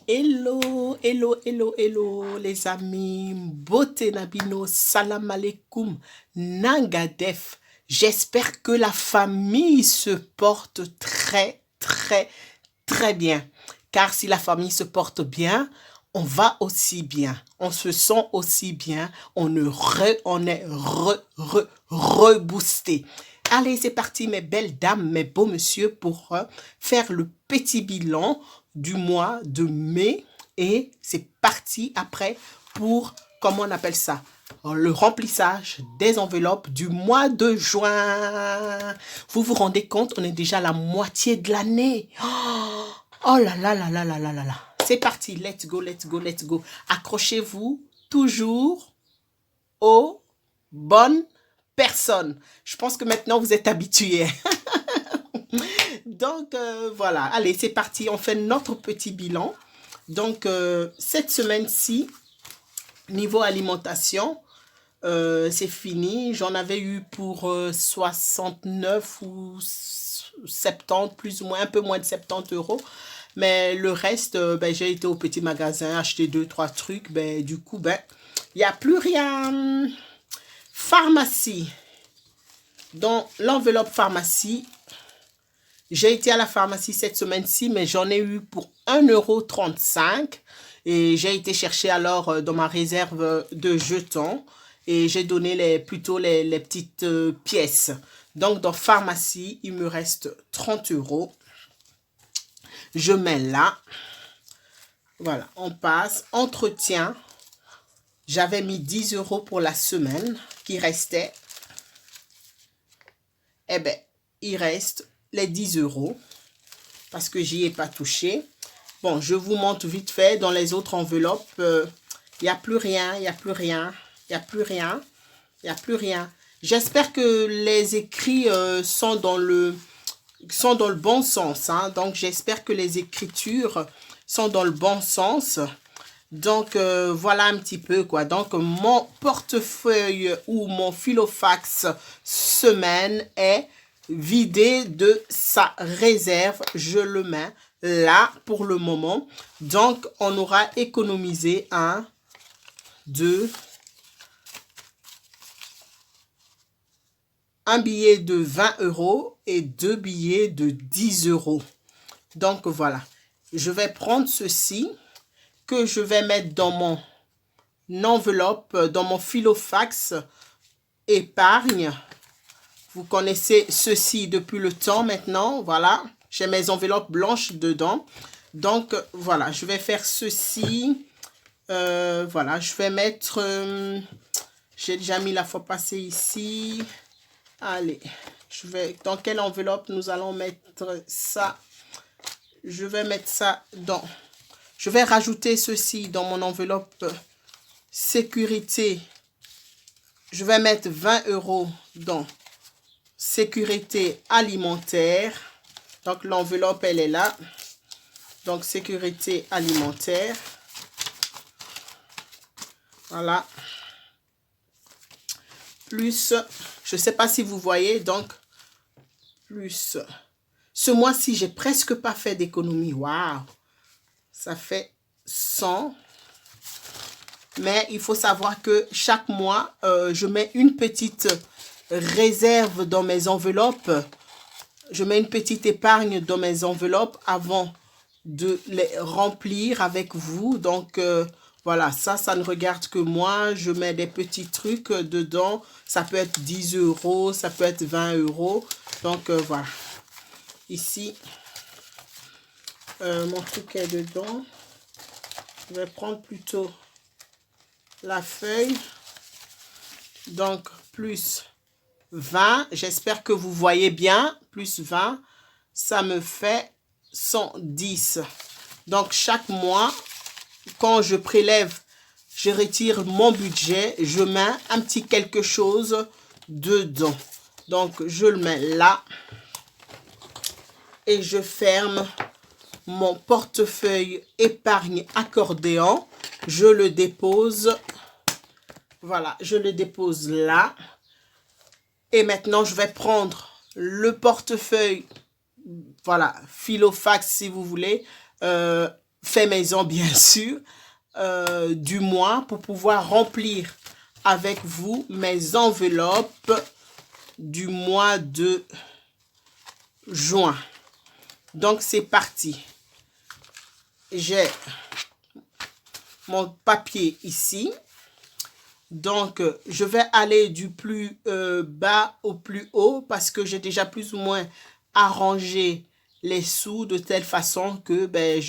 Hello, hello, hello, hello, les amis. Beauté Nabino, salam alaikum, Nangadef. J'espère que la famille se porte très, très, très bien. Car si la famille se porte bien, on va aussi bien. On se sent aussi bien. On est reboosté. Allez, c'est parti, mes belles dames, mes beaux monsieur, pour faire le petit bilan du mois de mai. Et c'est parti après pour, comment on appelle ça, le remplissage des enveloppes du mois de juin. Vous vous rendez compte, on est déjà à la moitié de l'année. Oh là là là là là là là là. C'est parti, let's go, let's go, let's go. Accrochez-vous toujours aux bonnes personnes. Je pense que maintenant vous êtes habitués. Donc voilà, allez, c'est parti, on fait notre petit bilan. Donc cette semaine-ci, niveau alimentation, c'est fini. J'en avais eu pour 69 ou 70, plus ou moins, un peu moins de 70 euros. Mais le reste, ben, j'ai été au petit magasin, acheter 2, 3 trucs. Ben, du coup, ben, il n'y a plus rien. Pharmacie. Dans l'enveloppe pharmacie, j'ai été à la pharmacie cette semaine-ci, mais j'en ai eu pour 1,35 € et j'ai été chercher alors dans ma réserve de jetons et j'ai donné plutôt les petites pièces. Donc, dans pharmacie, il me reste 30 €. Je mets là. Voilà, on passe. Entretien. J'avais mis 10 € pour la semaine qui restait. Eh bien, il reste les 10 € parce que j'y ai pas touché. Bon, je vous montre vite fait dans les autres enveloppes. Il n'y a plus rien, il n'y a plus rien, il n'y a plus rien, il n'y a plus rien. J'espère que les écrits sont dans le bon sens. Hein. Donc, j'espère que les écritures sont dans le bon sens. Donc, voilà un petit peu quoi. Donc, mon portefeuille ou mon filofax semaine est vidé de sa réserve. Je le mets là pour le moment. Donc, on aura économisé un billet de 20 € et 2 billets de 10 €. Donc, voilà. Je vais prendre ceci que je vais mettre dans mon enveloppe, dans mon filofax épargne. Vous connaissez ceci depuis le temps maintenant. Voilà, j'ai mes enveloppes blanches dedans. Donc, voilà, je vais faire ceci. Voilà, je vais mettre... j'ai déjà mis la fois passée ici. Allez, je vais... Dans quelle enveloppe nous allons mettre ça? Je vais mettre ça dans... Je vais rajouter ceci dans mon enveloppe sécurité. Je vais mettre 20 € dans sécurité alimentaire. Donc, l'enveloppe, elle est là. Donc, sécurité alimentaire. Voilà. Plus, je ne sais pas si vous voyez, donc, plus. Ce mois-ci, j'ai presque pas fait d'économie. Waouh! Ça fait 100. Mais il faut savoir que chaque mois, je mets une petite réserve dans mes enveloppes. Je mets une petite épargne dans mes enveloppes avant de les remplir avec vous. Donc, voilà, ça ne regarde que moi. Je mets des petits trucs dedans. Ça peut être 10 €, ça peut être 20 €. Donc, voilà. Ici, mon truc est dedans. Je vais prendre plutôt la feuille. Donc, plus 20. J'espère que vous voyez bien. Plus 20, ça me fait 110. Donc, chaque mois, quand je prélève, je retire mon budget, je mets un petit quelque chose dedans. Donc, je le mets là. Et je ferme mon portefeuille épargne accordéon. Je le dépose. Voilà, je le dépose là. Et maintenant, je vais prendre le portefeuille, voilà, filofax si vous voulez, fait maison, bien sûr, du mois pour pouvoir remplir avec vous mes enveloppes du mois de juin. Donc, c'est parti. J'ai mon papier ici. Donc, je vais aller du plus bas au plus haut parce que j'ai déjà plus ou moins arrangé les sous de telle façon que ben,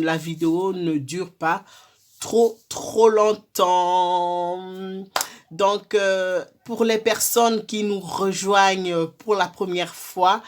la vidéo ne dure pas trop longtemps. Donc, pour les personnes qui nous rejoignent pour la première fois,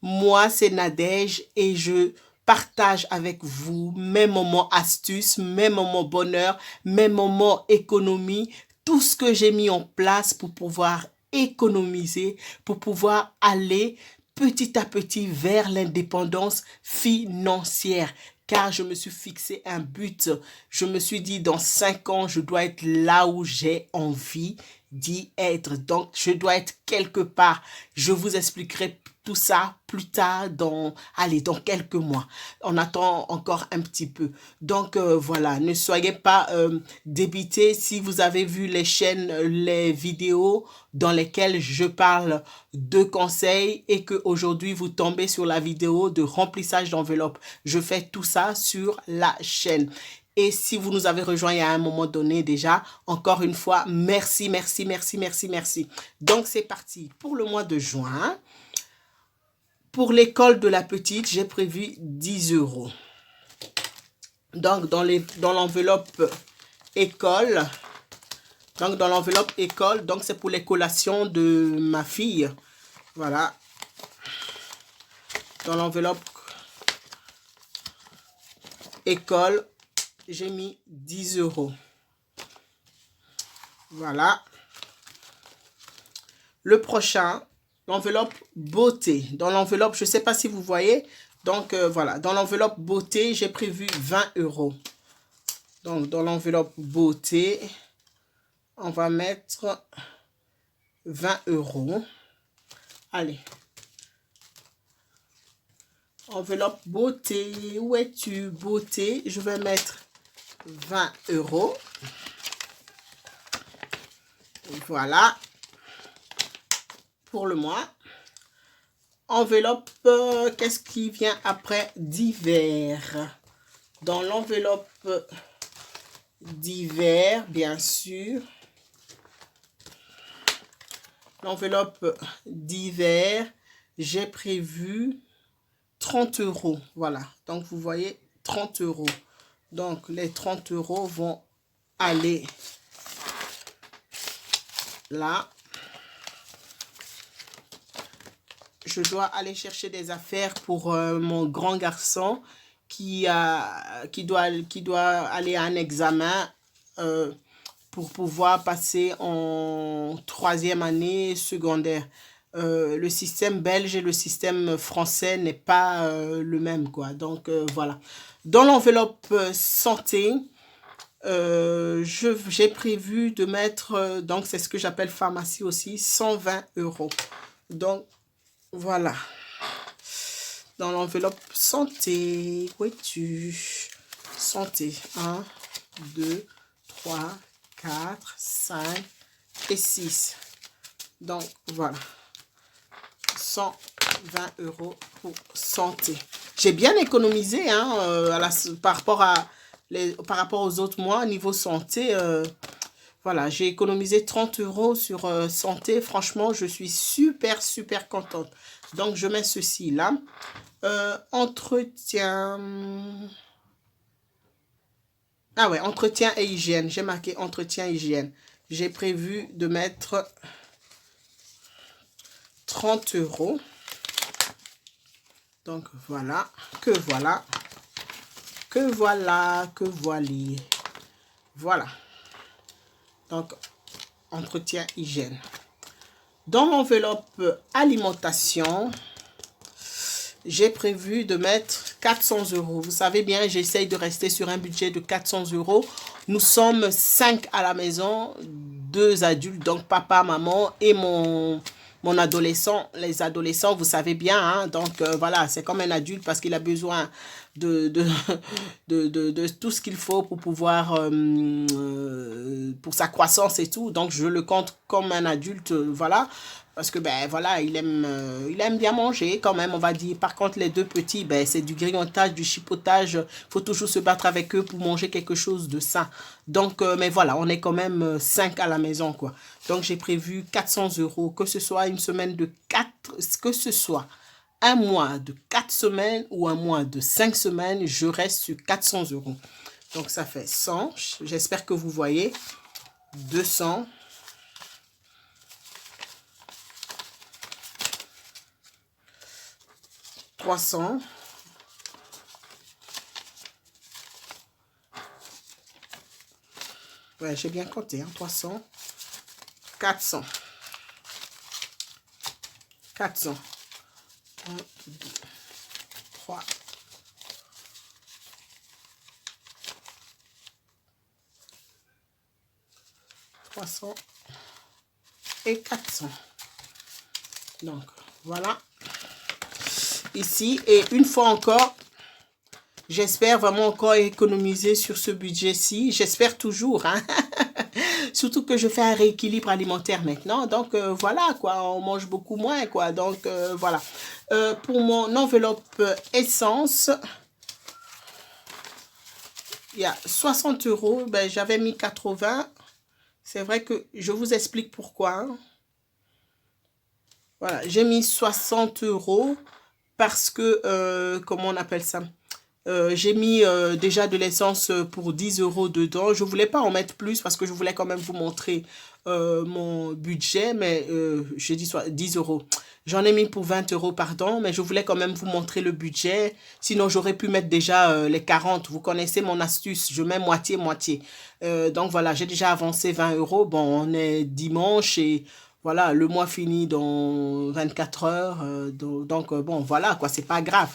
moi, c'est Nadège et je partage avec vous mes moments astuces, mes moments bonheur, mes moments économie, tout ce que j'ai mis en place pour pouvoir économiser, pour pouvoir aller petit à petit vers l'indépendance financière. Car je me suis fixé un but. Je me suis dit, dans 5 ans, je dois être là où j'ai envie d'y être. Donc, je dois être quelque part. Je vous expliquerai tout ça plus tard dans quelques mois. On attend encore un petit peu. Donc, voilà, ne soyez pas débités si vous avez vu les chaînes, les vidéos dans lesquelles je parle de conseils et que aujourd'hui vous tombez sur la vidéo de remplissage d'enveloppe. Je fais tout ça sur la chaîne. Et si vous nous avez rejoint à un moment donné déjà, encore une fois, merci, merci, merci, merci, merci. Donc, c'est parti pour le mois de juin. Pour l'école de la petite, j'ai prévu 10 €. Donc, dans l'enveloppe école, donc c'est pour les collations de ma fille. Voilà. Dans l'enveloppe école, j'ai mis 10 €. Voilà. Le prochain, l'enveloppe beauté. Dans l'enveloppe, je ne sais pas si vous voyez. Donc, voilà. Dans l'enveloppe beauté, j'ai prévu 20 €. Donc, dans l'enveloppe beauté, on va mettre 20 €. Allez. Enveloppe beauté. Où es-tu, beauté? Je vais mettre 20 €. Voilà. Pour le mois. Enveloppe, qu'est-ce qui vient après? Divers. Dans l'enveloppe divers, bien sûr. L'enveloppe divers, j'ai prévu 30 €. Voilà. Donc, vous voyez, 30 €. Donc, les 30 € vont aller là. Je dois aller chercher des affaires pour mon grand garçon qui doit aller à un examen pour pouvoir passer en 3e année secondaire. Le système belge et le système français n'est pas le même, quoi. Donc, voilà. Dans l'enveloppe santé, j'ai prévu de mettre, donc c'est ce que j'appelle pharmacie aussi, 120 €. Donc, voilà. Dans l'enveloppe santé, où es-tu? Santé. 1, 2, 3, 4, 5 et 6. Donc, voilà. 120 € pour santé. J'ai bien économisé hein, par rapport aux autres mois. Niveau santé, voilà, j'ai économisé 30 € sur santé. Franchement, je suis super, super contente. Donc, je mets ceci là. Entretien. Ah ouais, entretien et hygiène. J'ai marqué entretien et hygiène. J'ai prévu de mettre 30 €. Donc, voilà. Que voilà. Que voilà. Que voilà. Voilà. Donc, entretien, hygiène. Dans l'enveloppe alimentation, j'ai prévu de mettre 400 €. Vous savez bien, j'essaye de rester sur un budget de 400 €. Nous sommes 5 à la maison, 2 adultes, donc papa, maman et mon adolescent. Les adolescents, vous savez bien, hein, donc voilà, c'est comme un adulte parce qu'il a besoin de tout ce qu'il faut pour pouvoir, pour sa croissance et tout. Donc, je le compte comme un adulte, voilà. Parce que, ben voilà, il aime bien manger quand même, on va dire. Par contre, les deux petits, ben c'est du grignotage, du chipotage. Il faut toujours se battre avec eux pour manger quelque chose de sain. Donc, mais voilà, on est quand même 5 à la maison, quoi. Donc, j'ai prévu 400 euros, que ce soit une semaine de 4, que ce soit un mois de 4 semaines ou un mois de 5 semaines, je reste sur 400 euros. Donc, ça fait 100. J'espère que vous voyez. 200. 300. 300. Ouais, j'ai bien compté, hein, 300. 400. 400. 1, 2, 3. 300 et 400. Donc, voilà. Ici, et une fois encore, j'espère vraiment encore économiser sur ce budget-ci. J'espère toujours, hein. Surtout que je fais un rééquilibre alimentaire maintenant. Donc, voilà, quoi. On mange beaucoup moins, quoi. Donc, voilà. Pour mon enveloppe essence, il y a 60 euros. Ben, j'avais mis 80. C'est vrai que je vous explique pourquoi. Hein. Voilà, j'ai mis 60 euros parce que, comment on appelle ça? J'ai mis déjà de l'essence pour 10 euros dedans. Je voulais pas en mettre plus parce que je voulais quand même vous montrer mon budget, mais j'ai dit soit 10 euros. J'en ai mis pour 20 euros, pardon, mais je voulais quand même vous montrer le budget. Sinon, j'aurais pu mettre déjà les 40. Vous connaissez mon astuce, je mets moitié-moitié. Donc voilà, j'ai déjà avancé 20 euros. Bon, on est dimanche et voilà, le mois finit dans 24 heures. Donc bon, voilà, quoi, c'est pas grave.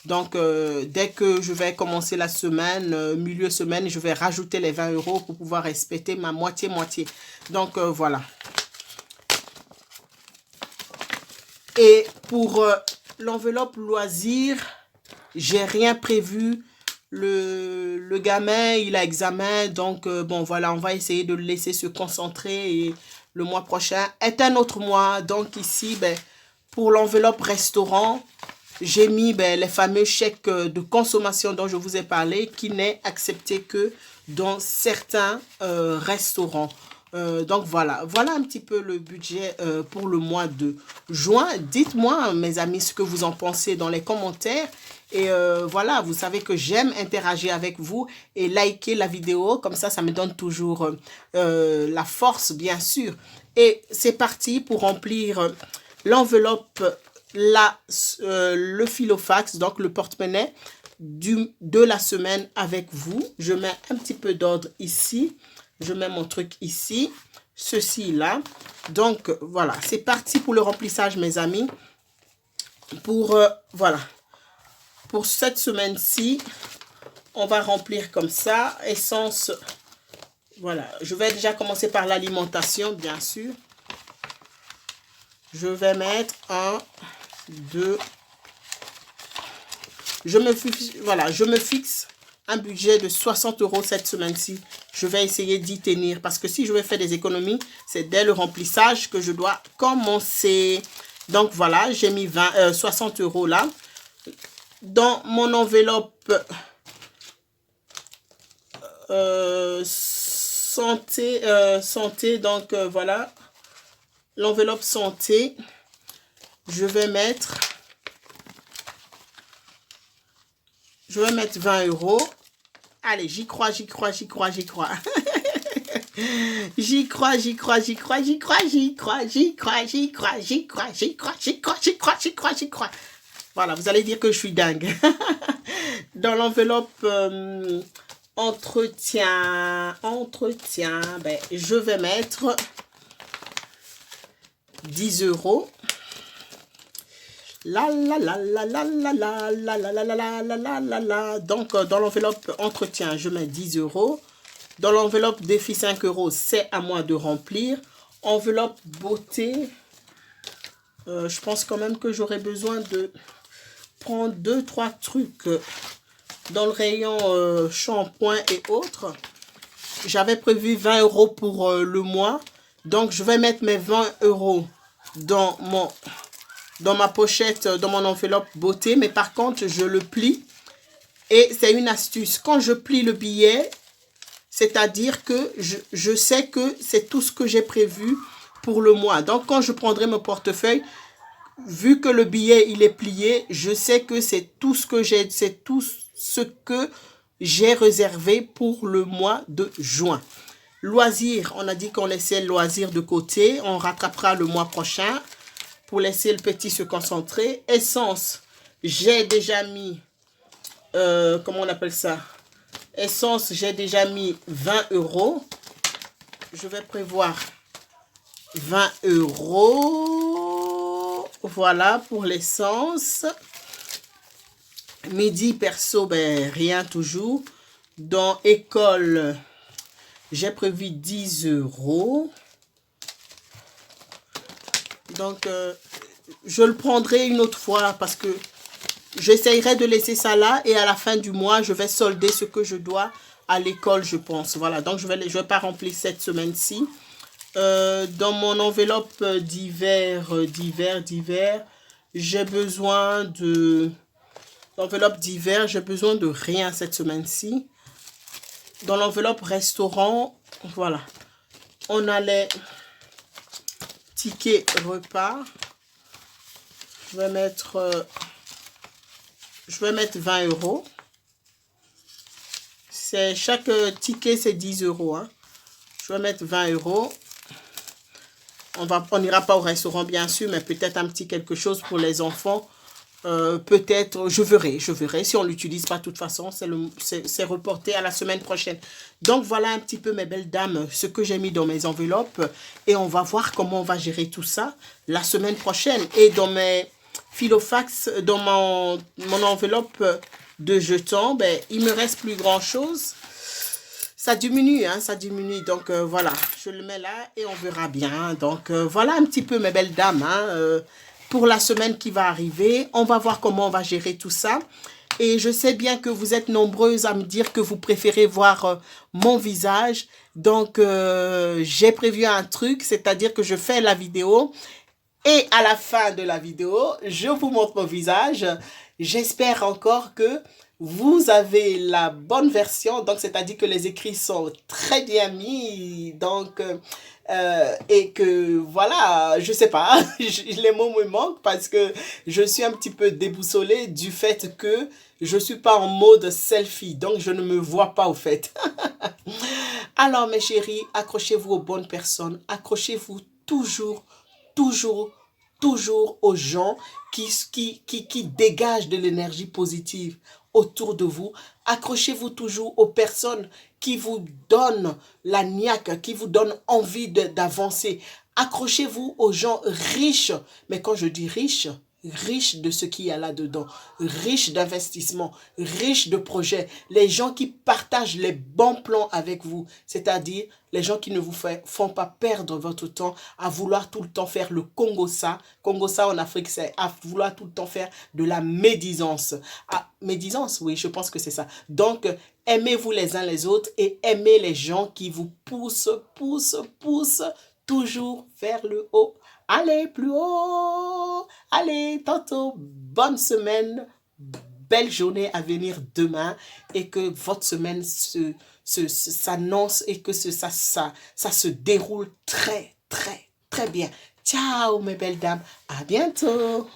Donc, dès que je vais commencer la semaine, milieu semaine, je vais rajouter les 20 euros pour pouvoir respecter ma moitié-moitié. Donc, voilà. Et pour l'enveloppe loisir, j'ai rien prévu. Le gamin, il a examen. Donc, bon, voilà, on va essayer de le laisser se concentrer. Et le mois prochain est un autre mois. Donc, ici, ben, pour l'enveloppe restaurant, j'ai mis ben, les fameux chèques de consommation dont je vous ai parlé, qui n'est accepté que dans certains restaurants. Donc voilà, voilà un petit peu le budget pour le mois de juin. Dites-moi, mes amis, ce que vous en pensez dans les commentaires. Et voilà, vous savez que j'aime interagir avec vous et liker la vidéo. Comme ça me donne toujours la force, bien sûr. Et c'est parti pour remplir l'enveloppe, le filofax, donc le porte-monnaie de la semaine avec vous. Je mets un petit peu d'ordre ici. Je mets mon truc ici. Ceci là. Donc, voilà. C'est parti pour le remplissage, mes amis. Pour, voilà. Pour cette semaine-ci, on va remplir comme ça. Essence, voilà. Je vais déjà commencer par l'alimentation, bien sûr. Je vais mettre 1, 2. Je me fixe un budget de 60 euros cette semaine-ci. Je vais essayer d'y tenir parce que si je veux faire des économies, c'est dès le remplissage que je dois commencer. Donc voilà, j'ai mis 60 euros là. Dans mon enveloppe santé, donc voilà, l'enveloppe santé, je vais mettre 20 euros. Allez, j'y crois. J'y crois. Voilà, vous allez dire que je suis dingue. Dans l'enveloppe entretien, ben, je vais mettre 10 euros. Donc, dans l'enveloppe entretien, je mets 10 euros. Dans l'enveloppe défi 5 euros, c'est à moi de remplir. Enveloppe beauté, je pense quand même que j'aurai besoin de prendre 2-3 trucs dans le rayon shampoing et autres. J'avais prévu 20 € pour le mois. Donc, je vais mettre mes 20 € dans ma pochette, dans mon enveloppe beauté. Mais par contre, je le plie. Et c'est une astuce. Quand je plie le billet, c'est-à-dire que je sais que c'est tout ce que j'ai prévu pour le mois. Donc, quand je prendrai mon portefeuille, vu que le billet, il est plié, je sais que c'est tout ce que j'ai réservé pour le mois de juin. Loisirs, on a dit qu'on laissait le loisir de côté. On rattrapera le mois prochain pour laisser le petit se concentrer. Essence, j'ai déjà mis, comment on appelle ça? Essence, j'ai déjà mis 20 €. Je vais prévoir 20 €. Voilà pour l'essence. Midi, perso, ben rien toujours. Dans école, j'ai prévu 10 €. Donc, je le prendrai une autre fois parce que j'essayerai de laisser ça là. Et à la fin du mois, je vais solder ce que je dois à l'école, je pense. Voilà, donc je vais pas remplir cette semaine-ci. Dans mon enveloppe d'hiver, j'ai besoin de... L'enveloppe d'hiver, j'ai besoin de rien cette semaine-ci. Dans l'enveloppe restaurant, voilà. On a les tickets repas. Je vais mettre 20 €. Chaque ticket, c'est 10 €. Hein. Je vais mettre 20 €. On n'ira pas au restaurant, bien sûr, mais peut-être un petit quelque chose pour les enfants. Peut-être, je verrai. Si on ne l'utilise pas de toute façon, c'est reporté à la semaine prochaine. Donc, voilà un petit peu, mes belles dames, ce que j'ai mis dans mes enveloppes. Et on va voir comment on va gérer tout ça la semaine prochaine. Et dans mes filofax, dans mon enveloppe de jetons, ben, il ne me reste plus grand-chose. Ça diminue, hein, ça diminue. Donc, voilà, je le mets là et on verra bien. Donc, voilà un petit peu, mes belles dames, hein, pour la semaine qui va arriver. On va voir comment on va gérer tout ça. Et je sais bien que vous êtes nombreuses à me dire que vous préférez voir mon visage. Donc, j'ai prévu un truc, c'est-à-dire que je fais la vidéo. Et à la fin de la vidéo, je vous montre mon visage. J'espère encore que vous avez la bonne version. Donc, c'est-à-dire que les écrits sont très bien mis. Donc, et que voilà, je sais pas, les mots me manquent parce que je suis un petit peu déboussolée du fait que je suis pas en mode selfie. Donc, je ne me vois pas au fait. Alors, mes chéris, accrochez-vous aux bonnes personnes. Accrochez-vous toujours aux gens qui dégagent de l'énergie positive autour de vous. Accrochez-vous toujours aux personnes qui vous donnent la niaque, qui vous donnent envie d'avancer. Accrochez-vous aux gens riches. Mais quand je dis riches, riches de ce qu'il y a là-dedans, riches d'investissements, riches de projets, les gens qui partagent les bons plans avec vous, c'est-à-dire les gens qui ne vous font pas perdre votre temps à vouloir tout le temps faire le Congo-ça. Congo-ça en Afrique, c'est à vouloir tout le temps faire de la médisance. Ah, médisance, oui, je pense que c'est ça. Donc, aimez-vous les uns les autres et aimez les gens qui vous poussent toujours vers le haut. Allez, plus haut. Allez, tantôt, bonne semaine, belle journée à venir demain et que votre semaine s'annonce et que ça se déroule très bien. Ciao, mes belles dames. À bientôt.